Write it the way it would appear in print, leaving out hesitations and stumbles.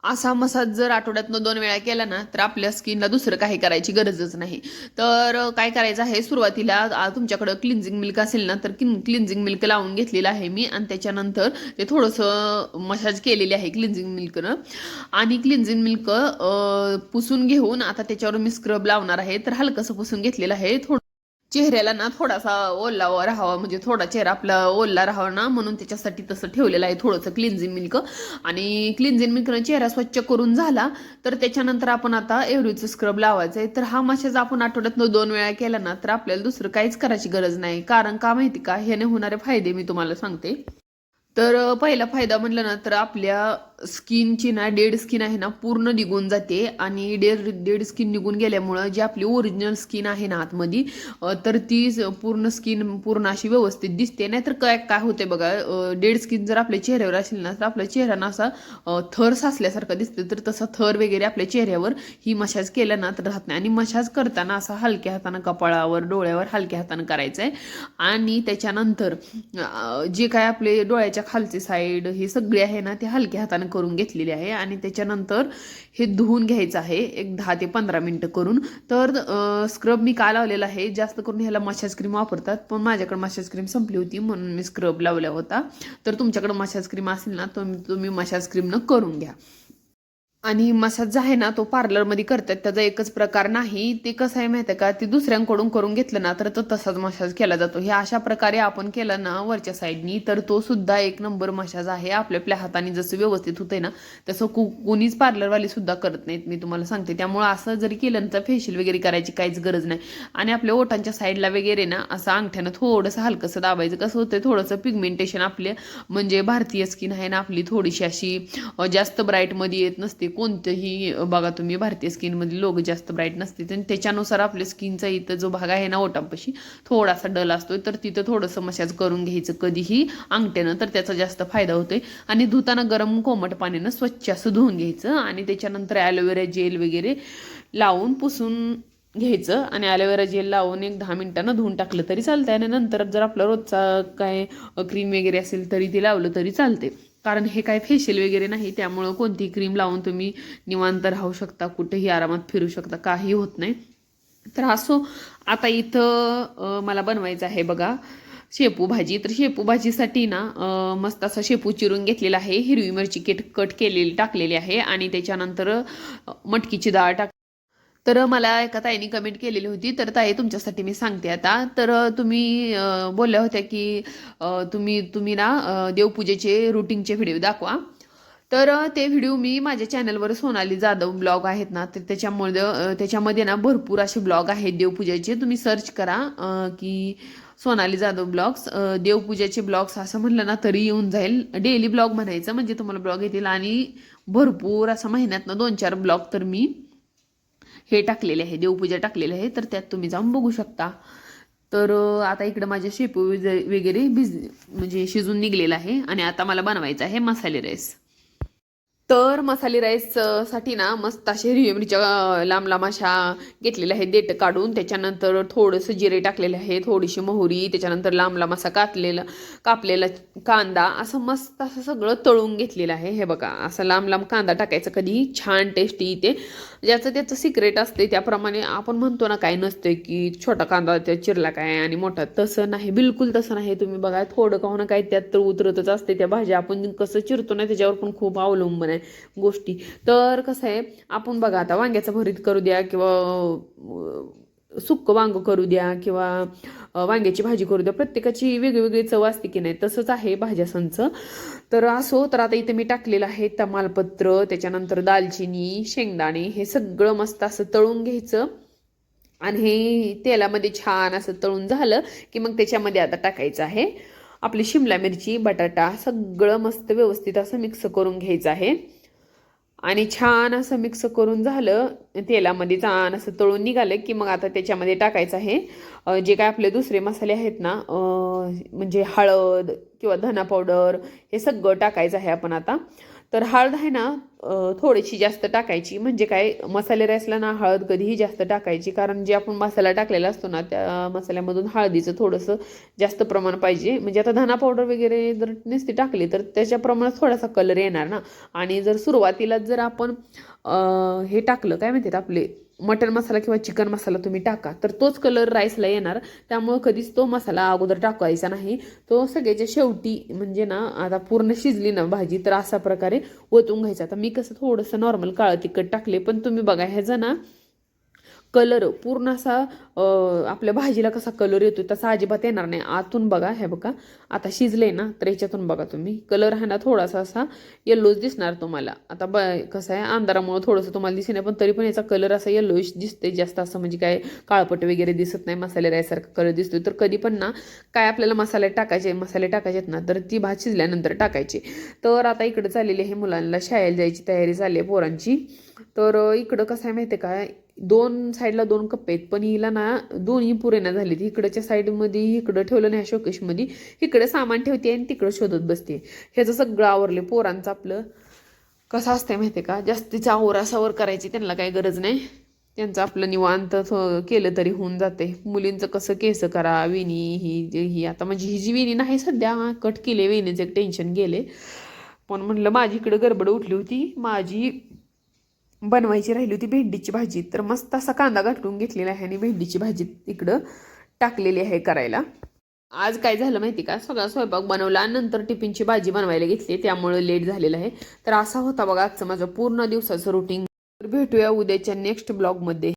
असा मसाज जर आठवड्यातनं 2 वेळा केला ना, तर आपल्या स्किनला दुसरं काही करायची गरजच नाही. तर काय करायचं आहे सुरुवातीला तुमच्याकडं क्लिन्झिंग मिल्क असेल ना, तर क्लिन्झिंग मिल्क लावून घेतलेलं आहे मी आणि त्याच्यानंतर ते थोडंसं मसाज केलेली आहे क्लिन्झिंग मिल्कनं आणि क्लिन्झिंग मिल्क पुसून घेऊन आता त्याच्यावर मी स्क्रब लावणार आहे. तर हलकंसं पुसून घेतलेलं आहे. चेहऱ्याला ना थोडासा ओलावा राहावा म्हणजे थोडा चेहरा आपला ओला राहावा ना म्हणून त्याच्यासाठी तसं ठेवलेलं आहे थोडंसं क्लिन्झिंग मिल्क आणि क्लिन्झिंग मिल्कनं चेहरा स्वच्छ करून झाला तर त्याच्यानंतर आपण आता एव्हरीचं स्क्रब लावायचं आहे. तर हा मसाज आपण आठवड्यातनं 2 वेळा केला ना तर आपल्याला दुसरं काहीच करायची गरज नाही. कारण का माहिती का ह्याने होणारे फायदे मी तुम्हाला सांगते. तर पहिला फायदा म्हटलं ना तर आपल्या स्किनची ना डेड स्किन आहे ना पूर्ण निघून जाते आणि डेड डेड स्किन निघून गेल्यामुळं जी आपली ओरिजिनल स्किन आहे ना आतमध्ये तर ती पूर्ण स्किन पूर्ण अशी व्यवस्थित दिसते. नाहीतर काय काय होते बघा डेड स्किन जर आपल्या चेहऱ्यावर असेल ना तर आपल्या चेहरा ना असा थर साचल्यासारखा दिसते. तर तसा थर वगैरे आपल्या चेहऱ्यावर ही मसाज केला ना तर राहत नाही. आणि मसाज करताना असा हलक्या हातानं कपाळावर डोळ्यावर हलक्या हातानं करायचं आहे. आणि त्याच्यानंतर जे काय आपले डोळ्याच्या खालची साईड हे सगळे आहे ना ते हलक्या हाताने करून घेतलेले आहे. आणि त्याच्यानंतर हे धुवून घ्यायचं आहे एक 10 ते 15 मिनिटं करून. तर स्क्रब मी का लावलेला आहे जास्त करून ह्याला मसाज क्रीम वापरतात पण माझ्याकडे मसाज क्रीम संपली होती म्हणून मी स्क्रब लावला होता. तर तुमच्याकडे मसाज क्रीम असेल ना तुम्ही मसाज क्रीमनं करून घ्या. आणि मसाज आहे ना तो पार्लरमध्ये करतात त्याचा एकच प्रकार नाही. ते कसं आहे माहिती आहे का ते दुसऱ्यांकडून करून घेतलं ना तर तो तसाच मसाज केला जातो. हे अशा प्रकारे आपण केलं ना वरच्या साईडनी तर तो सुद्धा एक नंबर मसाज आहे. आपल्या आपल्या हाताने जसं व्यवस्थित होतंय ना तसं कोणीच पार्लरवाली सुद्धा करत नाहीत मी तुम्हाला सांगते. त्यामुळं असं जरी केलं ना तर फेशियल वगैरे करायची काहीच गरज नाही. आणि आपल्या ओठांच्या साईडला वगैरे ना असं अंगठ्यानं थोडंसं हलकंसं दाबायचं. कसं होतं थोडंसं पिगमेंटेशन आपले म्हणजे भारतीय स्किन आहे ना आपली थोडीशी अशी जास्त ब्राईटमध्ये येत नसते. कोणतंही बघा तुम्ही भारतीय स्किनमधली लोक जास्त ब्राईट नसते आणि त्याच्यानुसार आपल्या स्किनचा इथं जो भाग आहे ना ओटांपाशी थोडासा डल असतो. तर तिथं थोडंसं मसाज करून घ्यायचं कधीही अंगठ्यानं तर त्याचा जास्त फायदा होतोय. आणि धुताना गरम कोमट पाण्यानं स्वच्छ असं धुवून घ्यायचं आणि त्याच्यानंतर ॲलोवेरा जेल वगैरे लावून पुसून घ्यायचं. आणि ॲलोवेरा जेल लावून एक 10 मिनिटांनं धुवून टाकलं तरी चालतंय. आणि नंतर जर आपला रोजचा काय क्रीम वगैरे असेल तरी ती लावलं तरी चालते. कारण हे काय फेशियल वगैरे नाही त्यामुळं कोणतीही क्रीम लावून तुम्ही निवांत राहू शकता कुठेही आरामात फिरू शकता काही होत नाही. तर असो आता इथं मला बनवायचं आहे बघा शेपू भाजी. तर शेपू भाजीसाठी ना मस्त असा शेपू चिरून घेतलेला आहे. हिरवी मिरची कट केलेली टाकलेली आहे आणि त्याच्यानंतर मटकीची डाळ तर मला एका ताईने कमेंट केलेली होती. तर ताई तुमच्यासाठी मी सांगते आता. तर तुम्ही बोलल्या होत्या की तुम्ही तुम्ही ना देवपूजेचे रुटीनचे व्हिडिओ दाखवा. तर ते व्हिडिओ मी माझ्या चॅनलवर सोनाली जाधव ब्लॉग आहेत ना तर त्याच्यामध्ये ना भरपूर असे ब्लॉग आहेत देवपूजेचे. तुम्ही सर्च करा की सोनाली जाधव ब्लॉग्स देवपूजेचे ब्लॉग्स असं म्हणलं ना तरी येऊन जाईल. डेली ब्लॉग म्हणायचं म्हणजे तुम्हाला ब्लॉग येतील. आणि भरपूर असं महिन्यातनं 2-4 ब्लॉग तर मी हे टाकलेले आहे देवपूजा टाकलेले आहे. तर त्यात तुम्ही जाऊन बघू शकता. तर आता इकडं माझे शेपू वगैरे म्हणजे शिजून निघलेलं आहे आणि आता मला बनवायचं आहे मसाले राईस. तर मसाले राईस साठी ना मस्त असे हिरवी मिरच्या लांब लांब अशा घेतलेल्या आहेत देठ काढून. त्याच्यानंतर थोडंसं जिरे टाकलेले आहे थोडीशी मोहरी त्याच्यानंतर लांब लांब असा कापलेला कांदा असं मस्त असं सगळं तळून घेतलेलं आहे. हे बघा असं लांब लांब कांदा टाकायचा कधी छान टेस्टी येते. ज्याचं त्याचं सिक्रेट असते. त्याप्रमाणे आपण म्हणतो ना काय नसतं की छोटा कांदा त्या चिरला काय आणि मोठा तसं नाही बिलकुल तसं नाही. तुम्ही बघा थोडं का होणं काय त्यात तर उतरतच असते. त्या भाज्या आपण कसं चिरतो ना त्याच्यावर पण खूप अवलंबून आहे गोष्टी. तर कसं आहे आपण बघा आता वांग्याचं भरीत करू द्या किंवा सुक्क वांग करू द्या किंवा वांग्याची भाजी करू द्या प्रत्येकाची वेगवेगळी चव असते की नाही तसंच आहे भाज्यासांचं. तर असो तर आता इथे मी टाकलेलं आहे तमालपत्र त्याच्यानंतर दालचिनी शेंगदाणे हे सगळं मस्त असं तळून घ्यायचं. आणि हे तेलामध्ये छान असं तळून झालं की मग त्याच्यामध्ये आता टाकायचं आहे आपली शिमला मिरची बटाटा सगळं मस्त व्यवस्थित असं मिक्स करून घ्यायचं आहे. आणि छान असं मिक्स करून झालं तेलामध्ये छान असं तळून निघालं की मग आता त्याच्यामध्ये टाकायचं आहे जे काय आपले दुसरे मसाले आहेत ना म्हणजे हळद किंवा धना पावडर हे सगळं टाकायचं आहे आपण आता. तर हळद आहे ना थोडीशी जास्त टाकायची. म्हणजे काय, मसाले राईसला ना हळद कधीही जास्त टाकायची, कारण जे आपण मसाला टाकलेला असतो ना त्या मसाल्यामधून हळदीचं थोडंसं जास्त प्रमाण पाहिजे. म्हणजे आता धना पावडर वगैरे जर नुसती टाकली तर त्याच्या प्रमाणात थोडासा कलर येणार ना. आणि जर सुरुवातीलाच जर आपण हे टाकलं, काय म्हणतात आपले मटन मसाला किंवा चिकन मसाला तुम्ही टाका, तर तोच कलर राईसला येणार. त्यामुळं कधीच तो मसाला अगोदर टाकायचा नाही. तो सगळ्याच्या शेवटी, म्हणजे ना आता पूर्ण शिजली ना भाजी तर अशा प्रकारे ओतून घ्यायचा. आता मी कसं थोडंसं नॉर्मल काळं तिखट टाकले, पण तुम्ही बघा ह्याचा ना कलर पूर्ण असा आपल्या भाजीला कसा कलर येतो तसा अजिबात येणार नाही. आतून बघा, हे बघा आता शिजले ना, तर याच्यातून बघा तुम्ही कलर आहे ना थोडासा असा येल्लोच दिसणार तुम्हाला. आता कसं आहे, अंधारामुळे थोडंसं तुम्हाला दिसे नाही, पण तरी पण याचा कलर असा येल्लोइश दिसते जास्त, असं म्हणजे काय काळपट वगैरे दिसत नाही, मसाले राईसारखा कलर दिसतोय. तर कधी पण ना काय आपल्याला मसाले टाकायचे ना, तर ती भात शिजल्यानंतर टाकायची. तर आता इकडं चाललेली आहे, मुलांना शाळेला जायची तयारी झाली आहे पोरांची. तर इकडं कसं आहे माहिती आहे काय, दोन साईडला दोन कप्पे आहेत, पण हिला ना दोन्ही पुरे ना झालीत. इकडच्या साईडमध्ये इकडं ठेवलं नाही शोकेशमध्ये, इकडे सामान ठेवते आणि तिकडं शोधत बसते. ह्याचं सगळं आवरले पोरांचं. आपलं कसं असतंय माहिती आहे का, जास्तीचा आवरासावर करायची त्यांना काही गरज नाही. त्यांचं आपलं निवांत केलं तरी होऊन जाते. मुलींचं कसं केस करा, वेणी ही आता म्हणजे ही जी वेणी नाही सध्या कट केले, वेणीचं एक टेन्शन गेले. पण म्हणलं माझी इकडं गडबड उठली होती, माझी बनवायची राहिली होती भेंडीची भाजी. तर मस्त असा कांदा गाठून घेतलेला आहे आणि भेंडीची भाजी इकडं टाकलेली आहे करायला. आज काय झालं माहिती का, सगळा स्वयंपाक बनवला नंतर टिफिनची भाजी बनवायला घेतली, त्यामुळे लेट झालेलं आहे. तर असा होता बघा आजचं माझं पूर्ण दिवसाचं रुटीन. भेटूया उद्याच्या नेक्स्ट ब्लॉगमध्ये.